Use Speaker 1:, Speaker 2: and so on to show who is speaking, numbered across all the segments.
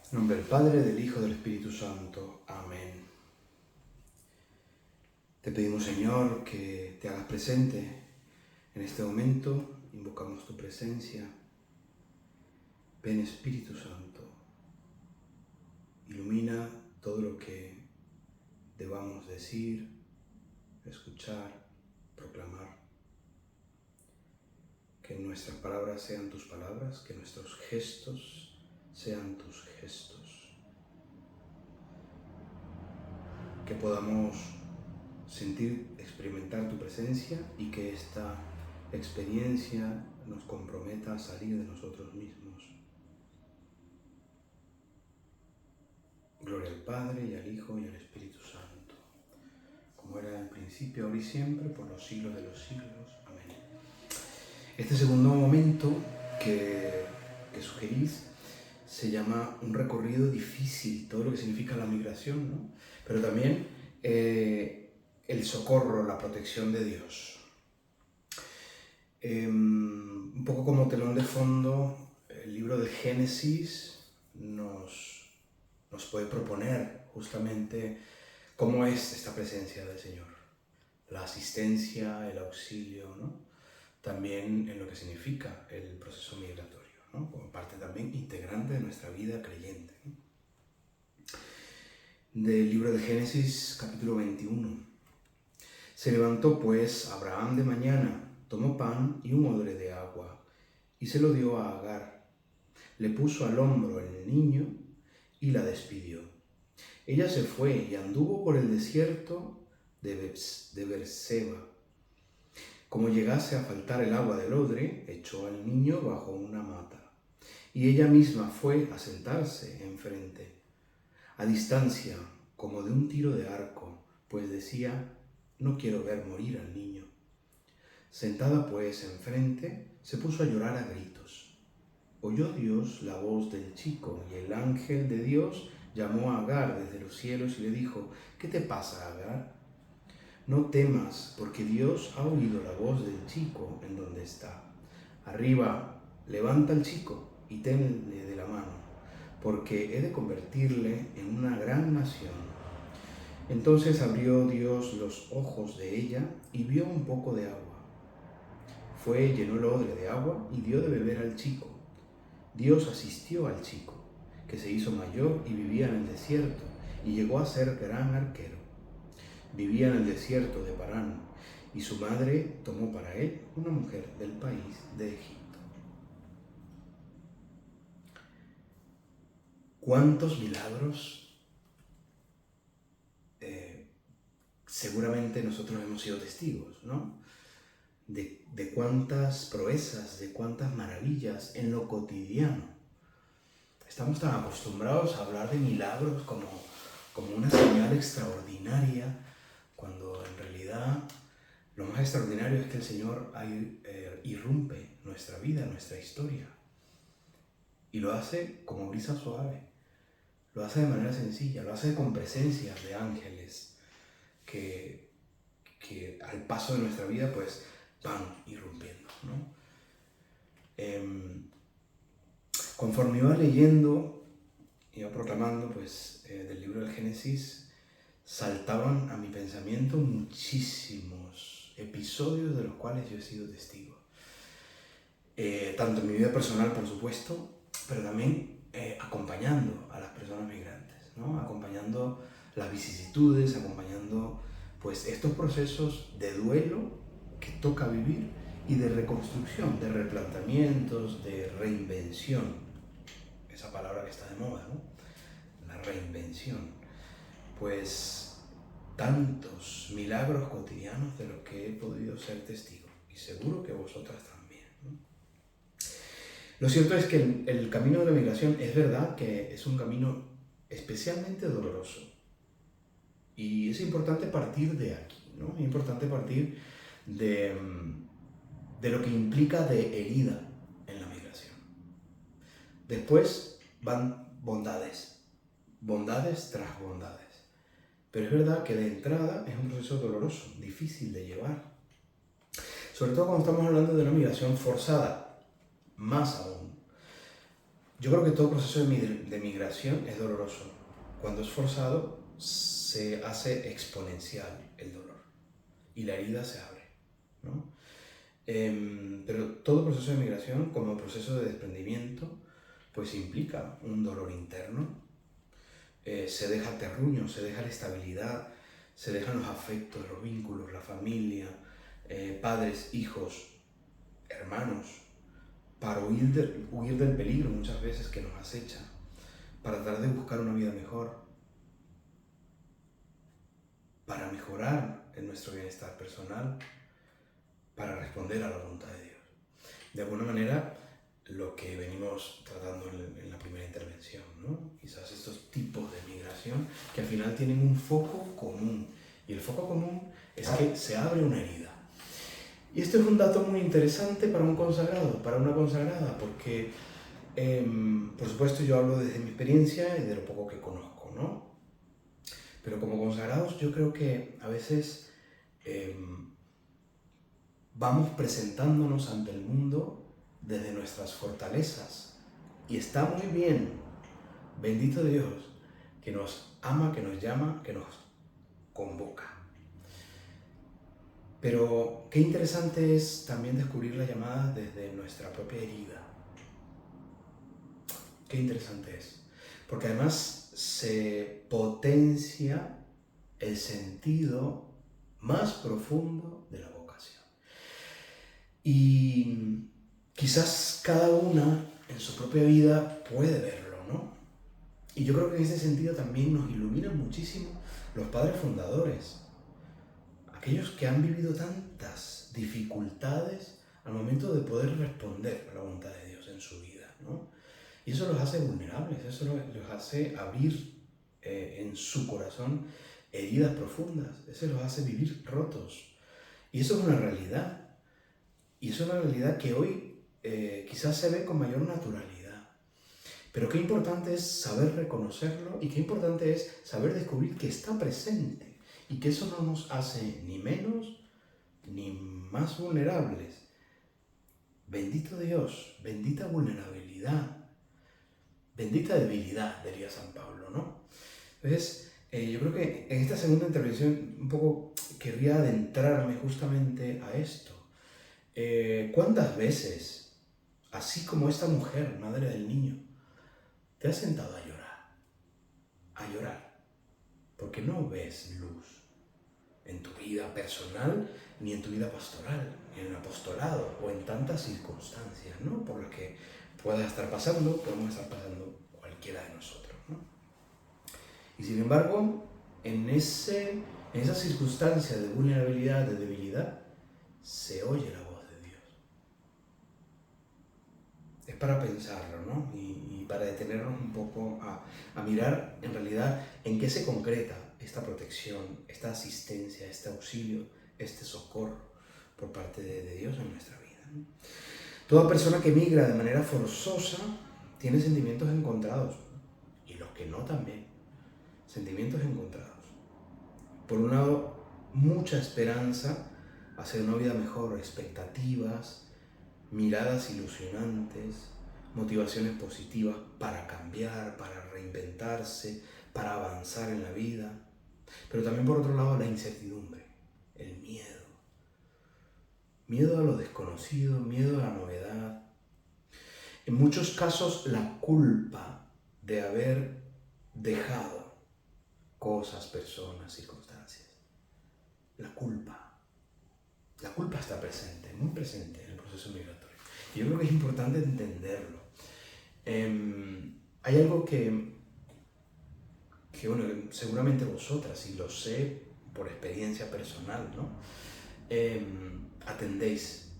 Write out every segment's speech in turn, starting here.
Speaker 1: En nombre del Padre, del Hijo, del Espíritu Santo. Amén. Te pedimos, Señor, que te hagas presente en este momento. Invocamos tu presencia. Ven, Espíritu Santo. Ilumina todo lo que debamos decir, escuchar, proclamar. Que nuestras palabras sean tus palabras, que nuestros gestos sean tus gestos. Que podamos sentir, experimentar tu presencia y que esta experiencia nos comprometa a salir de nosotros mismos. Gloria al Padre, y al Hijo, y al Espíritu Santo, como era en el principio, ahora y siempre, por los siglos de los siglos. Amén. Este segundo momento que sugerís se llama un recorrido difícil, todo lo que significa la migración, ¿no? Pero también el socorro, la protección de Dios. Un poco como telón de fondo, el libro de Génesis nos puede proponer justamente cómo es esta presencia del Señor, la asistencia, el auxilio, ¿no? También en lo que significa el proceso migratorio, ¿no? Como parte también integrante de nuestra vida creyente, ¿no? Del libro de Génesis, capítulo 21. Se levantó pues Abraham de mañana, tomó pan y un odre de agua, y se lo dio a Agar. Le puso al hombro el niño y la despidió. Ella se fue y anduvo por el desierto de Beerseba. Como llegase a faltar el agua del odre, echó al niño bajo una mata, y ella misma fue a sentarse enfrente, a distancia como de un tiro de arco, pues decía: no quiero ver morir al niño. Sentada pues enfrente, se puso a llorar a gritos. Oyó Dios la voz del chico, y el ángel de Dios llamó a Agar desde los cielos y le dijo: ¿qué te pasa, Agar? No temas, porque Dios ha oído la voz del chico en donde está. Arriba, levanta al chico y tenle de la mano, porque he de convertirle en una gran nación. Entonces abrió Dios los ojos de ella y vio un poco de agua. Fue, llenó el odre de agua y dio de beber al chico. Dios asistió al chico, que se hizo mayor y vivía en el desierto, y llegó a ser gran arquero. Vivía en el desierto de Parán, y su madre tomó para él una mujer del país de Egipto. ¿Cuántos milagros? Seguramente nosotros hemos sido testigos, ¿no? De cuántas proezas, de cuántas maravillas en lo cotidiano. Estamos tan acostumbrados a hablar de milagros como una señal extraordinaria, cuando en realidad lo más extraordinario es que el Señor irrumpe nuestra vida, nuestra historia. Y lo hace como brisa suave, lo hace de manera sencilla, lo hace con presencia de ángeles que al paso de nuestra vida pues van irrumpiendo, ¿no? Conforme iba leyendo, iba proclamando pues del libro del Génesis, saltaban a mi pensamiento muchísimos episodios de los cuales yo he sido testigo. Tanto en mi vida personal, por supuesto, pero también acompañando a las personas migrantes, ¿no? Acompañando las vicisitudes, acompañando pues estos procesos de duelo que toca vivir y de reconstrucción, de replanteamientos, de reinvención. Esa palabra que está de moda, ¿no? La reinvención. Pues tantos milagros cotidianos de los que he podido ser testigo, y seguro que vosotras también, ¿no? Lo cierto es que el camino de la migración es verdad que es un camino especialmente doloroso, y es importante partir de aquí, ¿no? Es importante partir de lo que implica de herida en la migración. Después van bondades tras bondades. Pero es verdad que de entrada es un proceso doloroso, difícil de llevar. Sobre todo cuando estamos hablando de una migración forzada, más aún. Yo creo que todo proceso de migración es doloroso. Cuando es forzado, se hace exponencial el dolor y la herida se abre, ¿no? Pero todo proceso de migración, como proceso de desprendimiento, pues implica un dolor interno. Se deja terruño, se deja la estabilidad, se dejan los afectos, los vínculos, la familia, padres, hijos, hermanos, para huir del peligro muchas veces que nos acecha, para tratar de buscar una vida mejor, para mejorar en nuestro bienestar personal, para responder a la voluntad de Dios. De alguna manera, lo que venimos tratando en la primera intervención, ¿no? Quizás estos tipos de migración que al final tienen un foco común. Y el foco común es que se abre una herida. Y esto es un dato muy interesante para un consagrado, para una consagrada, porque, por supuesto, yo hablo desde mi experiencia y de lo poco que conozco, ¿no? Pero como consagrados yo creo que a veces vamos presentándonos ante el mundo desde nuestras fortalezas. Y está muy bien, bendito Dios, que nos ama, que nos llama, que nos convoca. Pero qué interesante es también descubrir la llamada desde nuestra propia herida. Qué interesante es. Porque además se potencia el sentido más profundo de la vocación. Y quizás cada una en su propia vida puede verlo, ¿no? Y yo creo que en ese sentido también nos iluminan muchísimo los padres fundadores, aquellos que han vivido tantas dificultades al momento de poder responder a la voluntad de Dios en su vida, ¿no? Y eso los hace vulnerables, eso los hace abrir en su corazón heridas profundas, eso los hace vivir rotos. Y eso es una realidad. Y es una realidad que hoy quizás se ve con mayor naturalidad. Pero qué importante es saber reconocerlo y qué importante es saber descubrir que está presente y que eso no nos hace ni menos ni más vulnerables. Bendito Dios, bendita vulnerabilidad, bendita debilidad, diría San Pablo, ¿no? Entonces, yo creo que en esta segunda intervención un poco querría adentrarme justamente a esto. ¿Cuántas veces, así como esta mujer, madre del niño, te has sentado a llorar? A llorar, porque no ves luz en tu vida personal, ni en tu vida pastoral, ni en el apostolado, o en tantas circunstancias, ¿no? Por las que pueda estar pasando, podemos estar pasando cualquiera de nosotros, ¿no? Y sin embargo, en esa circunstancia de vulnerabilidad, de debilidad, se oye la voz de Dios. Es para pensarlo, ¿no? Y para detenernos un poco a mirar en realidad en qué se concreta esta protección, esta asistencia, este auxilio, este socorro por parte de Dios en nuestra vida, ¿no? Toda persona que migra de manera forzosa tiene sentimientos encontrados, y los que no también, sentimientos encontrados. Por un lado, mucha esperanza hacia una vida mejor, expectativas, miradas ilusionantes, motivaciones positivas para cambiar, para reinventarse, para avanzar en la vida. Pero también por otro lado la incertidumbre, el miedo. Miedo a lo desconocido, miedo a la novedad. En muchos casos la culpa de haber dejado cosas, personas, circunstancias. La culpa. La culpa está presente, muy presente en el proceso migratorio. Y yo creo que es importante entenderlo. Hay algo que bueno, seguramente vosotras, y lo sé por experiencia personal, ¿no? Atendéis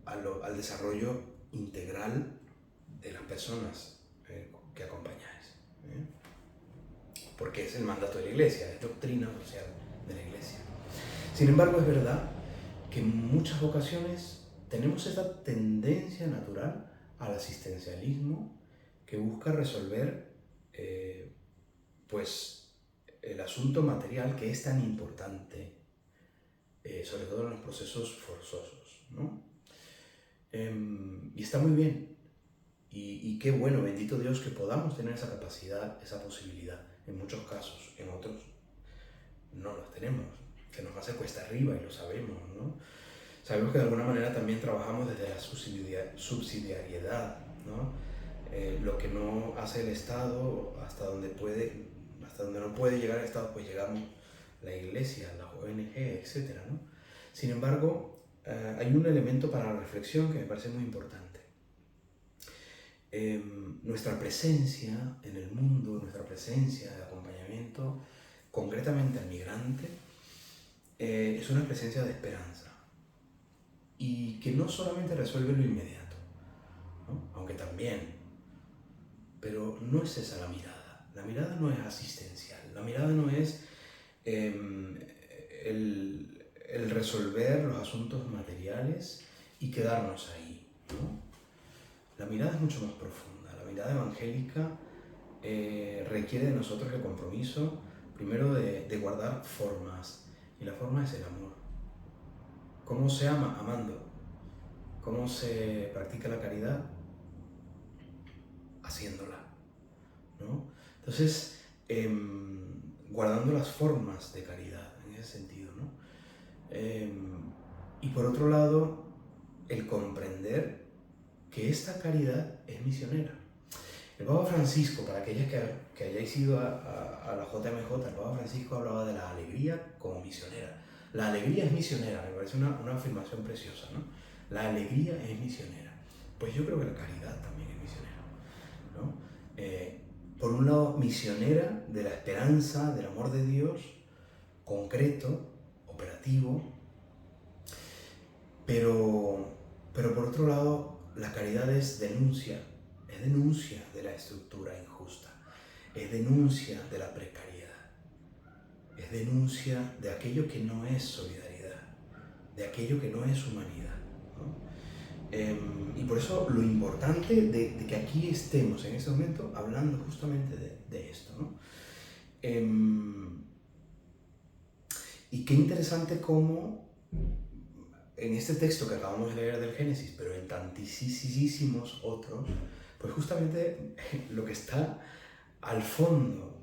Speaker 1: al desarrollo integral de las personas que acompañáis, ¿eh? Porque es el mandato de la Iglesia, es doctrina social de la Iglesia. Sin embargo, es verdad que en muchas ocasiones tenemos esta tendencia natural al asistencialismo que busca resolver pues el asunto material que es tan importante, sobre todo en los procesos forzosos, ¿no? Y está muy bien, Y qué bueno, bendito Dios, que podamos tener esa capacidad, esa posibilidad, en muchos casos, en otros no las tenemos, que nos hace cuesta arriba y lo sabemos, ¿no? Sabemos que de alguna manera también trabajamos desde la subsidiariedad, ¿no? Lo que no hace el Estado, hasta donde no puede llegar el Estado, pues llegamos la Iglesia, la ONG, etcétera, ¿no? Sin embargo, hay un elemento para la reflexión que me parece muy importante. Nuestra presencia en el mundo, nuestra presencia de acompañamiento, concretamente al migrante, es una presencia de esperanza y que no solamente resuelve lo inmediato, ¿no? Aunque también, pero no es esa la mirada. La mirada no es asistencial, la mirada no es el resolver los asuntos materiales y quedarnos ahí, ¿no? La mirada es mucho más profunda. La mirada evangélica requiere de nosotros el compromiso, primero de guardar formas, y la forma es el amor. ¿Cómo se ama? Amando. ¿Cómo se practica la caridad? Haciéndola, ¿no? Entonces, guardando las formas de caridad, en ese sentido, ¿no? Y por otro lado, el comprender que esta caridad es misionera. El Papa Francisco, para aquellas que hayáis ido a la JMJ, el Papa Francisco hablaba de la alegría como misionera. La alegría es misionera, me parece una afirmación preciosa, ¿no? La alegría es misionera. Pues yo creo que la caridad también es misionera, ¿no? Por un lado, misionera de la esperanza, del amor de Dios, concreto, operativo, pero por otro lado, la caridad es denuncia de la estructura injusta, es denuncia de la precariedad, es denuncia de aquello que no es solidaridad, de aquello que no es humanidad, ¿no? Y por eso lo importante de que aquí estemos en este momento hablando justamente de esto, ¿no? Y qué interesante cómo en este texto que acabamos de leer del Génesis, pero en tantísimos otros, pues justamente lo que está al fondo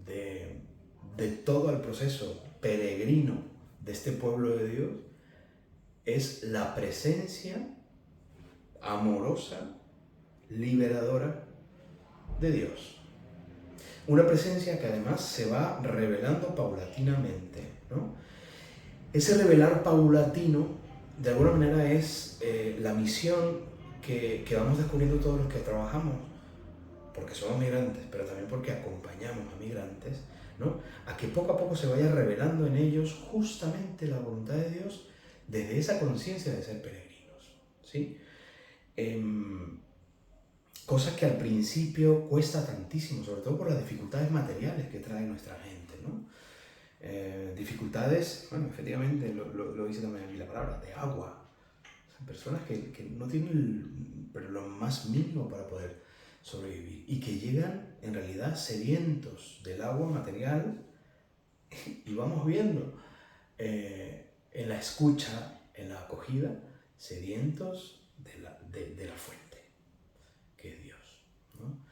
Speaker 1: de todo el proceso peregrino de este pueblo de Dios es la presencia amorosa, liberadora de Dios. Una presencia que además se va revelando paulatinamente, ¿no? Ese revelar paulatino, de alguna manera, es la misión que vamos descubriendo todos los que trabajamos, porque somos migrantes, pero también porque acompañamos a migrantes, ¿no? A que poco a poco se vaya revelando en ellos justamente la voluntad de Dios desde esa conciencia de ser peregrinos, ¿sí? Cosas que al principio cuesta tantísimo, sobre todo por las dificultades materiales que trae nuestra gente, ¿no? Dificultades, bueno, efectivamente lo dice también aquí la palabra, de agua. Son personas que no tienen pero lo más mínimo para poder sobrevivir y que llegan en realidad sedientos del agua material y vamos viendo en la escucha, en la acogida, sedientos de la fuente, que es Dios, ¿no?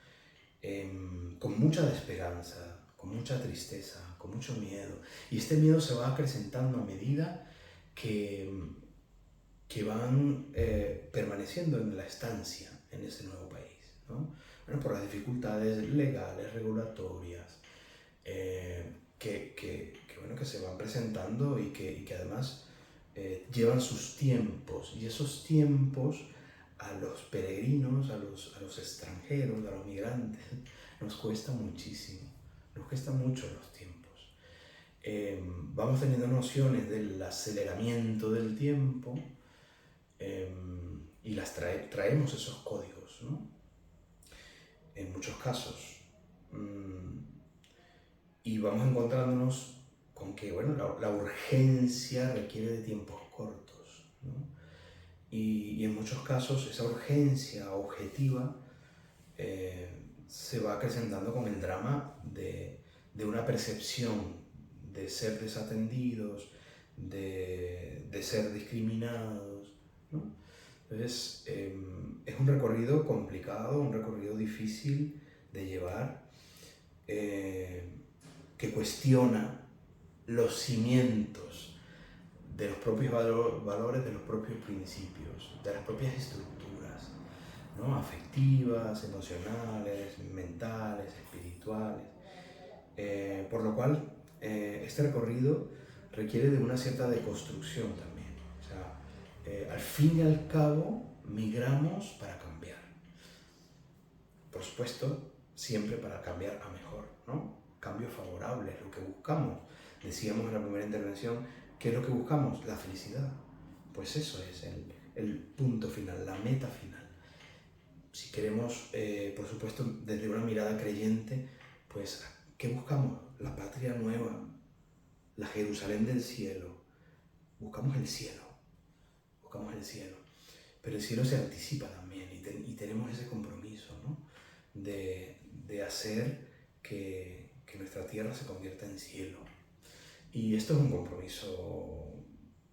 Speaker 1: Con mucha desesperanza, con mucha tristeza, con mucho miedo. Y este miedo se va acrecentando a medida que van permaneciendo en la estancia en ese nuevo país, ¿no? Bueno, por las dificultades legales, regulatorias, que se van presentando y que además llevan sus tiempos. Y esos tiempos a los peregrinos, a los extranjeros, a los migrantes, nos cuesta muchísimo, nos cuesta mucho los tiempos. Vamos teniendo nociones del aceleramiento del tiempo y traemos esos códigos, ¿no? En muchos casos. Y vamos encontrándonos con que, bueno, la urgencia requiere de tiempos cortos, ¿no? Y en muchos casos esa urgencia objetiva se va acrecentando con el drama de una percepción de ser desatendidos, de ser discriminados, ¿no? Entonces, es un recorrido complicado, un recorrido difícil de llevar, que cuestiona los cimientos de los propios valores, de los propios principios, de las propias estructuras, ¿no? Afectivas, emocionales, mentales, espirituales. Por lo cual, este recorrido requiere de una cierta deconstrucción también. O sea, al fin y al cabo, migramos para cambiar. Por supuesto, siempre para cambiar a mejor, ¿no? Cambio favorable es lo que buscamos. Decíamos en la primera intervención, ¿qué es lo que buscamos? La felicidad. Pues eso es el punto final, la meta final. Si queremos, por supuesto, desde una mirada creyente, pues, ¿qué buscamos? La patria nueva, la Jerusalén del cielo. Buscamos el cielo, buscamos el cielo. Pero el cielo se anticipa también y tenemos ese compromiso, ¿no? de hacer que nuestra tierra se convierta en cielo. Y esto es un compromiso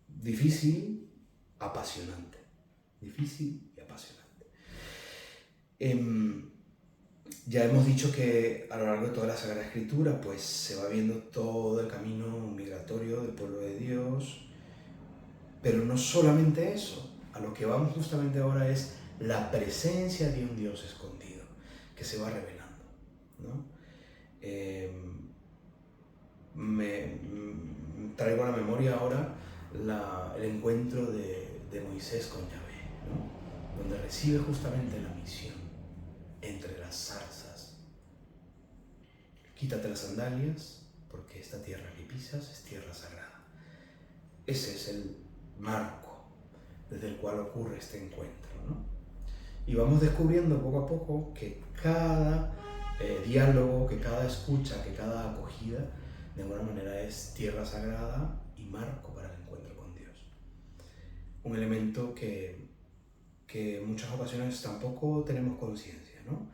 Speaker 1: difícil, apasionante. Difícil y apasionante. Ya hemos dicho que a lo largo de toda la Sagrada Escritura pues se va viendo todo el camino migratorio del pueblo de Dios, pero no solamente eso, a lo que vamos justamente ahora es la presencia de un Dios escondido que se va revelando, ¿no? Traigo a la memoria ahora el encuentro de Moisés con Yahvé, ¿no? Donde recibe justamente la misión entre las zarzas. Quítate las sandalias, porque esta tierra que pisas es tierra sagrada. Ese es el marco desde el cual ocurre este encuentro, ¿no? Y vamos descubriendo poco a poco que cada diálogo, que cada escucha, que cada acogida, de alguna manera es tierra sagrada y marco para el encuentro con Dios. Un elemento que en muchas ocasiones tampoco tenemos conciencia, ¿no?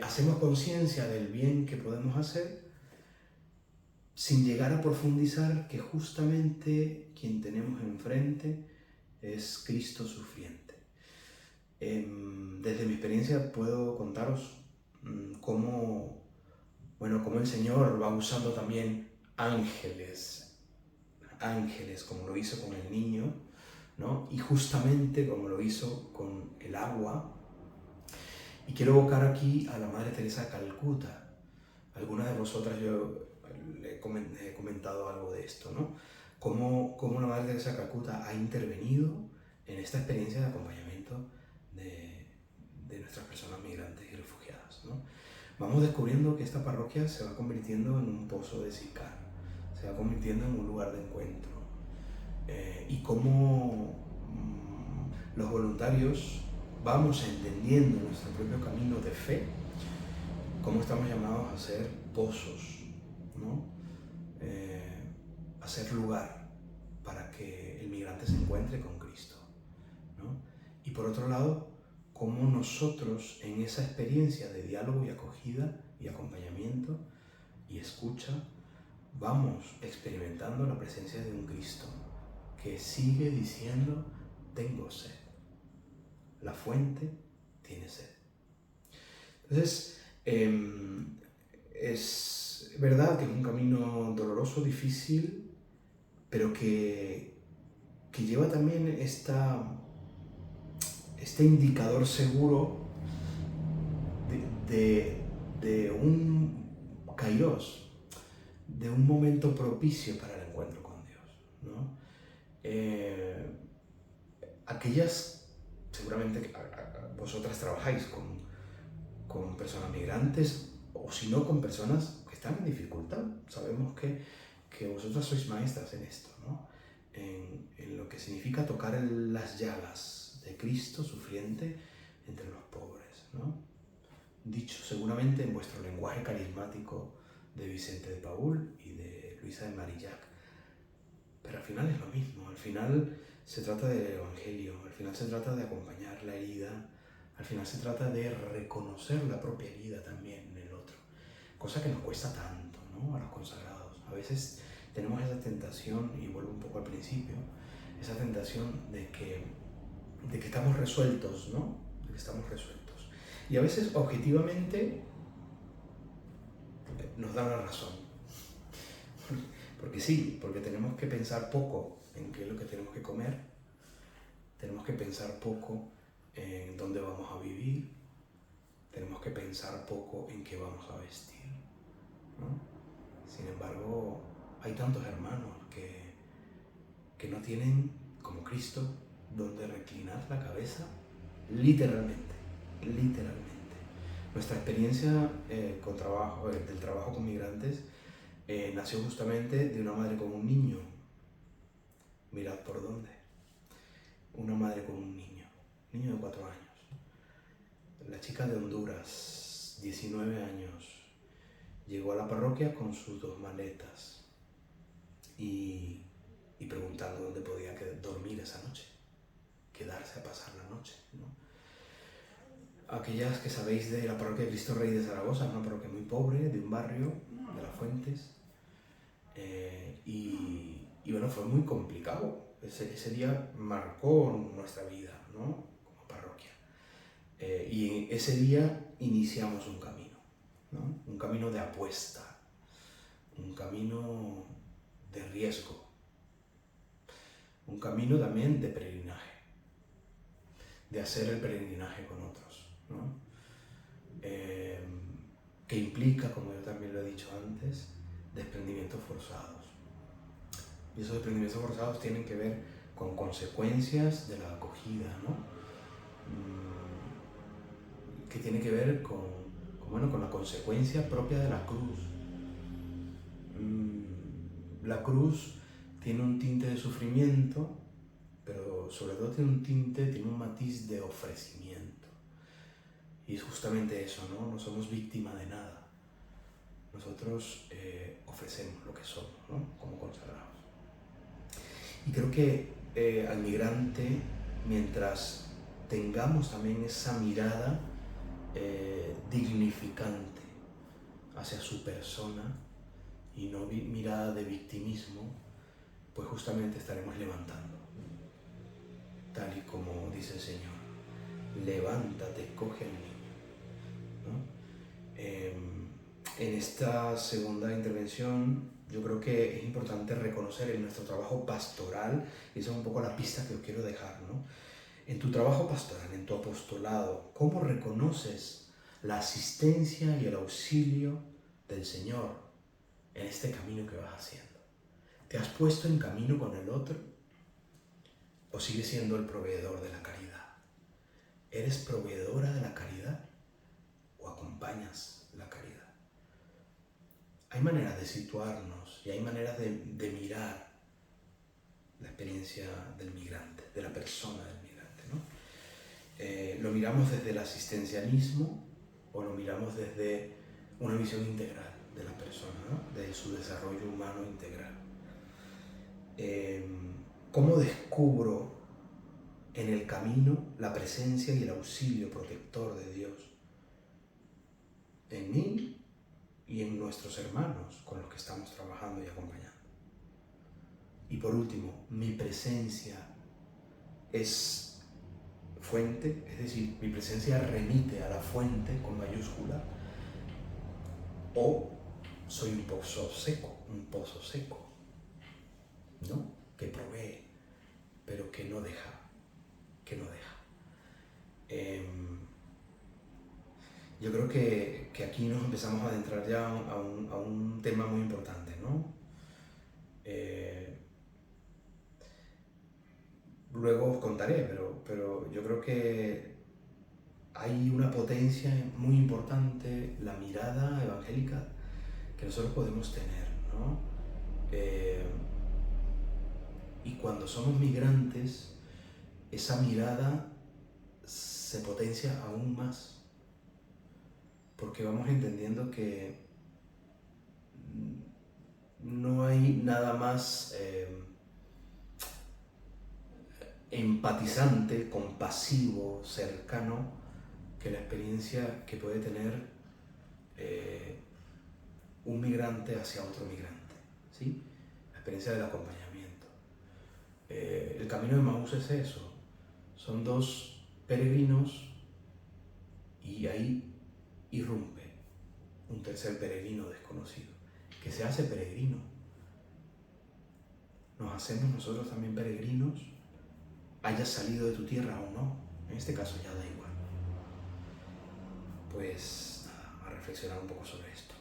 Speaker 1: Hacemos conciencia del bien que podemos hacer sin llegar a profundizar que justamente quien tenemos enfrente es Cristo sufriente. Desde mi experiencia puedo contaros cómo el Señor va usando también ángeles, como lo hizo con el niño, ¿no? Y justamente como lo hizo con el agua. Y quiero evocar aquí a la Madre Teresa de Calcuta. Algunas de vosotras yo he comentado algo de esto, ¿no? Cómo la Madre Teresa de Calcuta ha intervenido en esta experiencia de acompañamiento de nuestras personas migrantes y refugiadas, ¿no? Vamos descubriendo que esta parroquia se va convirtiendo en un pozo de sicar, se va convirtiendo en un lugar de encuentro. Y cómo los voluntarios vamos entendiendo nuestro propio camino de fe, cómo estamos llamados a ser pozos, ¿no? A ser lugar para que el migrante se encuentre con Cristo, ¿no? Y por otro lado, cómo nosotros en esa experiencia de diálogo y acogida y acompañamiento y escucha vamos experimentando la presencia de un Cristo que sigue diciendo: tengo sed. La fuente tiene sed. Entonces, es verdad que es un camino doloroso, difícil, pero que lleva también este indicador seguro de un kairos, de un momento propicio para el encuentro con Dios, ¿no? Seguramente vosotras trabajáis con personas migrantes, o si no, con personas que están en dificultad. Sabemos que vosotras sois maestras en esto, ¿no? En lo que significa tocar las llagas de Cristo sufriente entre los pobres, ¿no? Dicho seguramente en vuestro lenguaje carismático de Vicente de Paúl y de Luisa de Marillac. Pero al final es lo mismo, al final se trata del Evangelio, al final se trata de acompañar la herida, al final se trata de reconocer la propia herida también en el otro, cosa que nos cuesta tanto, ¿no? A los consagrados. A veces tenemos esa tentación, y vuelvo un poco al principio, esa tentación de que de que estamos resueltos, ¿no? De que estamos resueltos. Y a veces, objetivamente, nos dan la razón. Porque sí, porque tenemos que pensar poco en qué es lo que tenemos que comer, tenemos que pensar poco en dónde vamos a vivir, tenemos que pensar poco en qué vamos a vestir, ¿no? Sin embargo, hay tantos hermanos que no tienen, como Cristo, donde reclinar la cabeza, literalmente, literalmente. Nuestra experiencia del trabajo con migrantes nació justamente de una madre con un niño. Mirad por dónde. Una madre con un niño de 4 años. La chica de Honduras, 19 años, llegó a la parroquia con sus 2 maletas y preguntando dónde podía dormir esa noche, quedarse a pasar la noche, ¿no? Aquellas que sabéis de la parroquia de Cristo Rey de Zaragoza, una parroquia muy pobre, de un barrio, de Las Fuentes, y bueno, fue muy complicado. Ese día marcó nuestra vida, ¿no? Como parroquia. Y ese día iniciamos un camino, ¿no? Un camino de apuesta, un camino de riesgo, un camino también de peregrinaje, de hacer el peregrinaje con otros, ¿no? Que implica, como yo también lo he dicho antes, desprendimientos forzados. Y esos desprendimientos forzados tienen que ver con consecuencias de la acogida, ¿no? Que tiene que ver con la consecuencia propia de la cruz. La cruz tiene un tinte de sufrimiento, pero sobre todo tiene un matiz de ofrecimiento. Y es justamente eso, ¿no? No somos víctimas de nada. Nosotros ofrecemos lo que somos, ¿no? Como consagrados. Y creo que al migrante, mientras tengamos también esa mirada dignificante hacia su persona y no mirada de victimismo, pues justamente estaremos levantando, tal y como dice el Señor: levántate, coge al niño, ¿no? En esta segunda intervención yo creo que es importante reconocer en nuestro trabajo pastoral, y esa es un poco la pista que os quiero dejar, ¿no? En tu trabajo pastoral, en tu apostolado, ¿cómo reconoces la asistencia y el auxilio del Señor en este camino que vas haciendo? ¿Te has puesto en camino con el otro o sigues siendo el proveedor de la caridad? ¿Eres proveedora de la caridad o acompañas la caridad? Hay maneras de situarnos y hay maneras de mirar la experiencia del migrante, de la persona del migrante, ¿no? ¿Lo miramos desde el asistencialismo o lo miramos desde una visión integral de la persona, ¿no? De su desarrollo humano integral? ¿Cómo descubro en el camino la presencia y el auxilio protector de Dios en mí y en nuestros hermanos con los que estamos trabajando y acompañando? Y por último, mi presencia es fuente, es decir, mi presencia remite a la fuente con mayúscula, o soy un pozo seco, ¿no? Que provee, pero que no deja. Yo creo que aquí nos empezamos a adentrar ya a un tema muy importante, ¿no? Luego os contaré, pero yo creo que hay una potencia muy importante, la mirada evangélica que nosotros podemos tener, ¿no? Y cuando somos migrantes, esa mirada se potencia aún más, porque vamos entendiendo que no hay nada más empatizante, compasivo, cercano, que la experiencia que puede tener un migrante hacia otro migrante, ¿sí? La experiencia del acompañamiento. El camino de Maús es eso. Son dos peregrinos y ahí irrumpe un tercer peregrino desconocido, que se hace peregrino. ¿Nos hacemos nosotros también peregrinos? Hayas salido de tu tierra o no, en este caso ya da igual. Pues nada, a reflexionar un poco sobre esto.